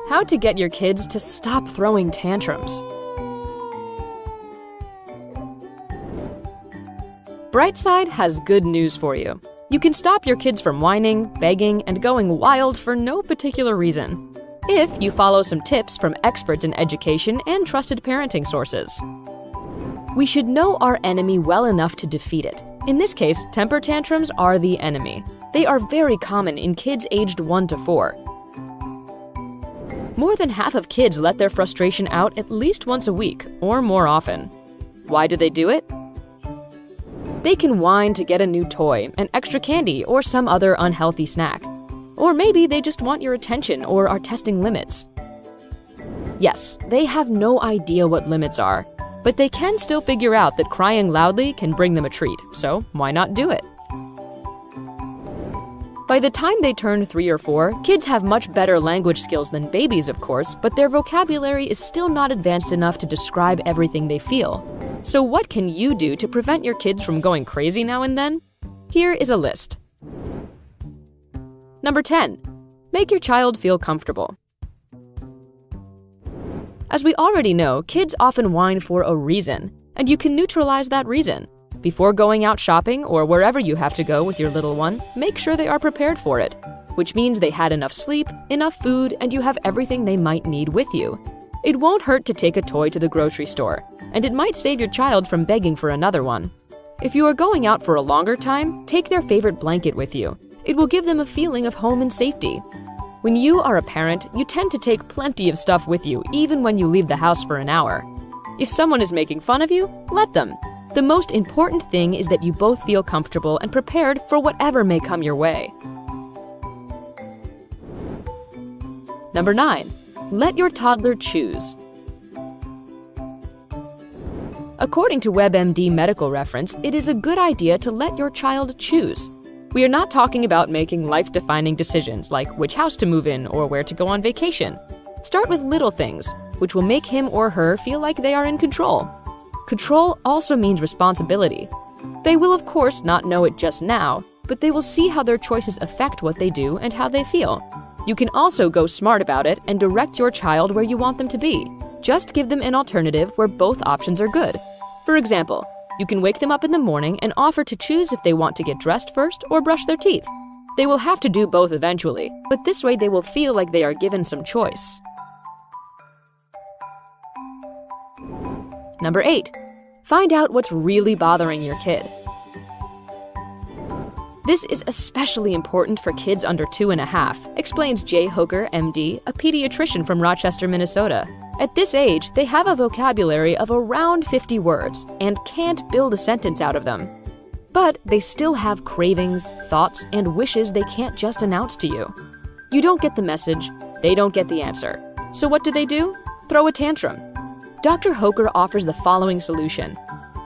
How to get your kids to stop throwing tantrums. Brightside has good news for you. You can stop your kids from whining, begging, and going wild for no particular reason, if you follow some tips from experts in education and trusted parenting sources. We should know our enemy well enough to defeat it. In this case, temper tantrums are the enemy. They are very common in kids aged 1 to 4. More than half of kids let their frustration out at least once a week, or more often. Why do they do it? They can whine to get a new toy, an extra candy, or some other unhealthy snack. Or maybe they just want your attention or are testing limits. Yes, they have no idea what limits are, but they can still figure out that crying loudly can bring them a treat, so why not do it? By the time they turn 3 or 4, kids have much better language skills than babies, of course, but their vocabulary is still not advanced enough to describe everything they feel. So what can you do to prevent your kids from going crazy now and then? Here is a list. Number 10. Make your child feel comfortable. As we already know, kids often whine for a reason, and you can neutralize that reason. Before going out shopping or wherever you have to go with your little one, make sure they are prepared for it, which means they had enough sleep, enough food, and you have everything they might need with you. It won't hurt to take a toy to the grocery store, and it might save your child from begging for another one. If you are going out for a longer time, take their favorite blanket with you. It will give them a feeling of home and safety. When you are a parent, you tend to take plenty of stuff with you, even when you leave the house for an hour. If someone is making fun of you, let them. The most important thing is that you both feel comfortable and prepared for whatever may come your way. Number 9. Let your toddler choose. According to WebMD Medical Reference, it is a good idea to let your child choose. We are not talking about making life-defining decisions like which house to move in or where to go on vacation. Start with little things, which will make him or her feel like they are in control. Control also means responsibility. They will, of course, not know it just now, but they will see how their choices affect what they do and how they feel. You can also go smart about it and direct your child where you want them to be. Just give them an alternative where both options are good. For example, you can wake them up in the morning and offer to choose if they want to get dressed first or brush their teeth. They will have to do both eventually, but this way they will feel like they are given some choice. Number 8. Find out what's really bothering your kid. This is especially important for kids under 2.5, explains Jay Hoger, MD, a pediatrician from Rochester, Minnesota. At this age, they have a vocabulary of around 50 words and can't build a sentence out of them. But they still have cravings, thoughts, and wishes they can't just announce to you. You don't get the message, they don't get the answer. So what do? Throw a tantrum. Dr. Hoker offers the following solution.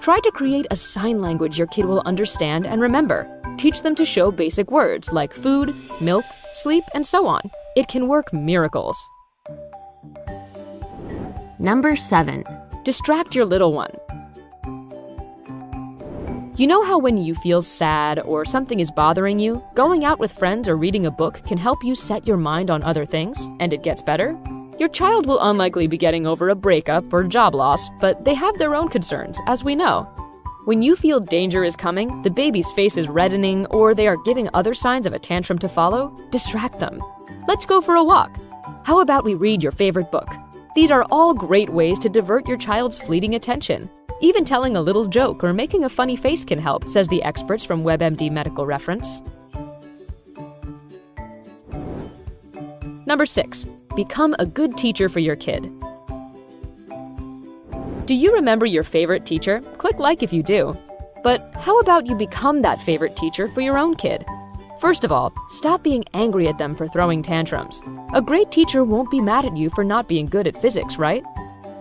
Try to create a sign language your kid will understand and remember. Teach them to show basic words like food, milk, sleep, and so on. It can work miracles. Number 7. Distract your little one. You know how when you feel sad or something is bothering you, going out with friends or reading a book can help you set your mind on other things, and it gets better? Your child will unlikely be getting over a breakup or job loss, but they have their own concerns, as we know. When you feel danger is coming, the baby's face is reddening, or they are giving other signs of a tantrum to follow, distract them. Let's go for a walk. How about we read your favorite book? These are all great ways to divert your child's fleeting attention. Even telling a little joke or making a funny face can help, says the experts from WebMD Medical Reference. Number 6. Become a good teacher for your kid. Do you remember your favorite teacher? Click like if you do. But how about you become that favorite teacher for your own kid? First of all, stop being angry at them for throwing tantrums. A great teacher won't be mad at you for not being good at physics, right?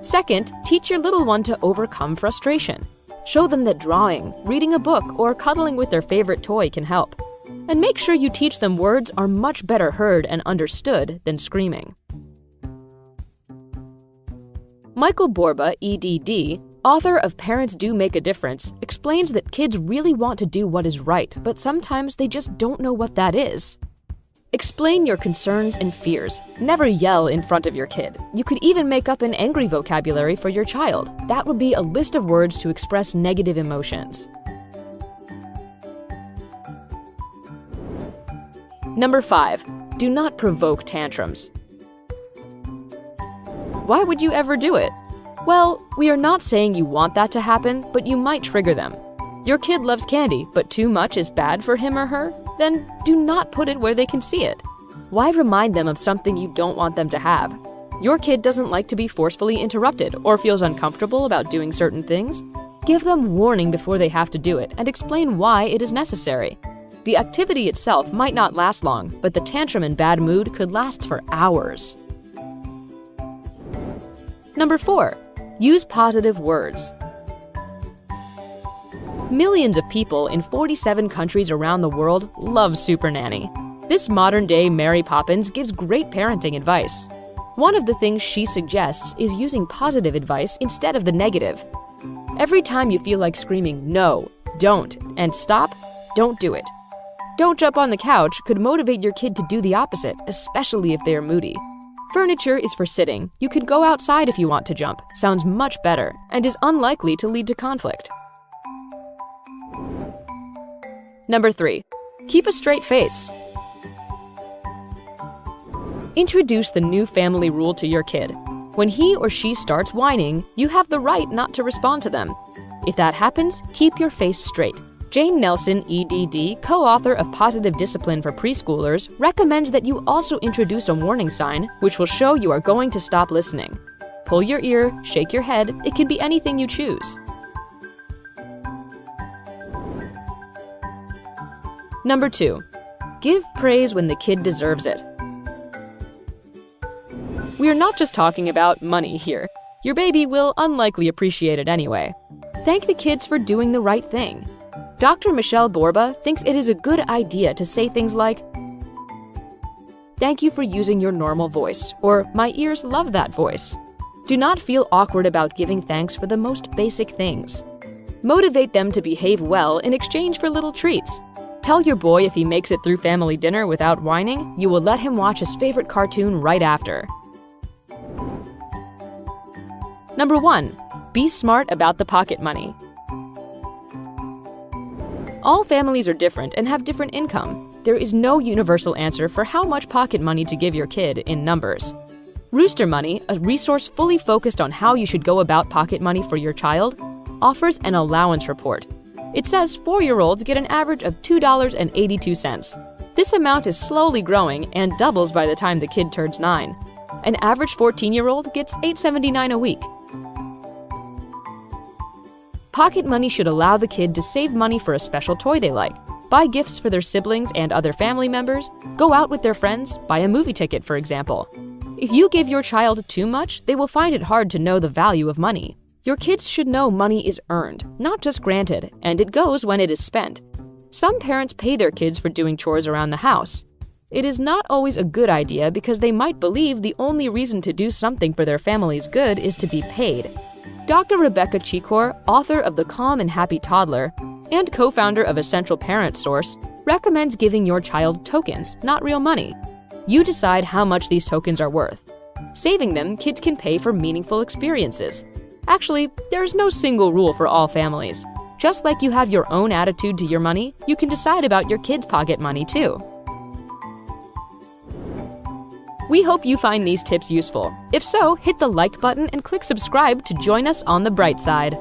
Second, teach your little one to overcome frustration. Show them that drawing, reading a book, or cuddling with their favorite toy can help. And make sure you teach them words are much better heard and understood than screaming. Michael Borba, EDD, author of Parents Do Make a Difference, explains that kids really want to do what is right, but sometimes they just don't know what that is. Explain your concerns and fears. Never yell in front of your kid. You could even make up an angry vocabulary for your child. That would be a list of words to express negative emotions. Number 5. Do not provoke tantrums. Why would you ever do it? Well, we are not saying you want that to happen, but you might trigger them. Your kid loves candy, but too much is bad for him or her? Then do not put it where they can see it. Why remind them of something you don't want them to have? Your kid doesn't like to be forcefully interrupted or feels uncomfortable about doing certain things? Give them warning before they have to do it and explain why it is necessary. The activity itself might not last long, but the tantrum and bad mood could last for hours. Number 4. Use positive words. Millions of people in 47 countries around the world love Super Nanny. This modern-day Mary Poppins gives great parenting advice. One of the things she suggests is using positive advice instead of the negative. Every time you feel like screaming "no," "don't," and "stop," don't do it. "Don't jump on the couch" could motivate your kid to do the opposite, especially if they are moody. Furniture is for sitting. You could go outside if you want to jump. Sounds much better and is unlikely to lead to conflict. Number 3. Keep a straight face. Introduce the new family rule to your kid. When he or she starts whining, you have the right not to respond to them. If that happens, keep your face straight. Jane Nelson, EDD, co-author of Positive Discipline for Preschoolers, recommends that you also introduce a warning sign, which will show you are going to stop listening. Pull your ear, shake your head, it can be anything you choose. Number 2. Give praise when the kid deserves it. We are not just talking about money here. Your baby will unlikely appreciate it anyway. Thank the kids for doing the right thing. Dr. Michelle Borba thinks it is a good idea to say things like, "Thank you for using your normal voice," or "My ears love that voice." Do not feel awkward about giving thanks for the most basic things. Motivate them to behave well in exchange for little treats. Tell your boy if he makes it through family dinner without whining, you will let him watch his favorite cartoon right after. Number 1. Be smart about the pocket money. All families are different and have different income. There is no universal answer for how much pocket money to give your kid in numbers. Rooster Money, a resource fully focused on how you should go about pocket money for your child, offers an allowance report. It says 4-year-olds get an average of $2.82. This amount is slowly growing and doubles by the time the kid turns 9. An average 14-year-old gets $8.79 a week. Pocket money should allow the kid to save money for a special toy they like, buy gifts for their siblings and other family members, go out with their friends, buy a movie ticket, for example. If you give your child too much, they will find it hard to know the value of money. Your kids should know money is earned, not just granted, and it goes when it is spent. Some parents pay their kids for doing chores around the house. It is not always a good idea because they might believe the only reason to do something for their family's good is to be paid. Dr. Rebecca Chikor, author of The Calm and Happy Toddler and co-founder of Essential Parent Source, recommends giving your child tokens, not real money. You decide how much these tokens are worth. Saving them, kids can pay for meaningful experiences. Actually, there is no single rule for all families. Just like you have your own attitude to your money, you can decide about your kids' pocket money too. We hope you find these tips useful. If so, hit the like button and click subscribe to join us on the bright side.